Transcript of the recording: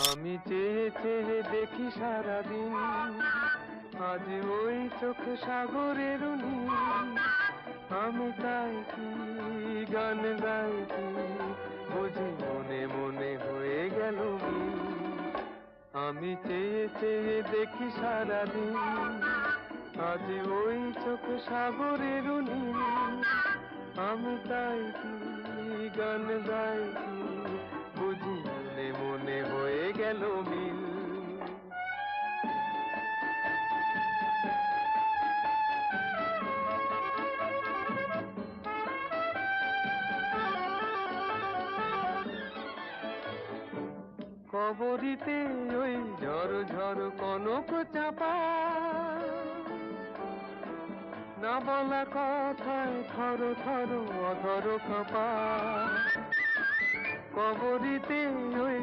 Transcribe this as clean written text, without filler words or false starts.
আমি চেয়ে চেয়ে দেখি সারাদিন, আজ ওই চোখে সাগরের নীল। আমি তাই কি গান গাই কি, বুঝি মনে মনে হয়ে গেল মিল। আমি চেয়ে চেয়ে দেখি সারাদিন, আজ ওই চোখে সাগরের নীল। আমি তাই কি গান গাই কি, বুঝি মনে মনে হয়ে গেল মিল। কবরীতে ওই ঝড় ঝড় কনক চাপা, না বলা কথায় থর থর অধর কাঁপা। কবরীতে ওই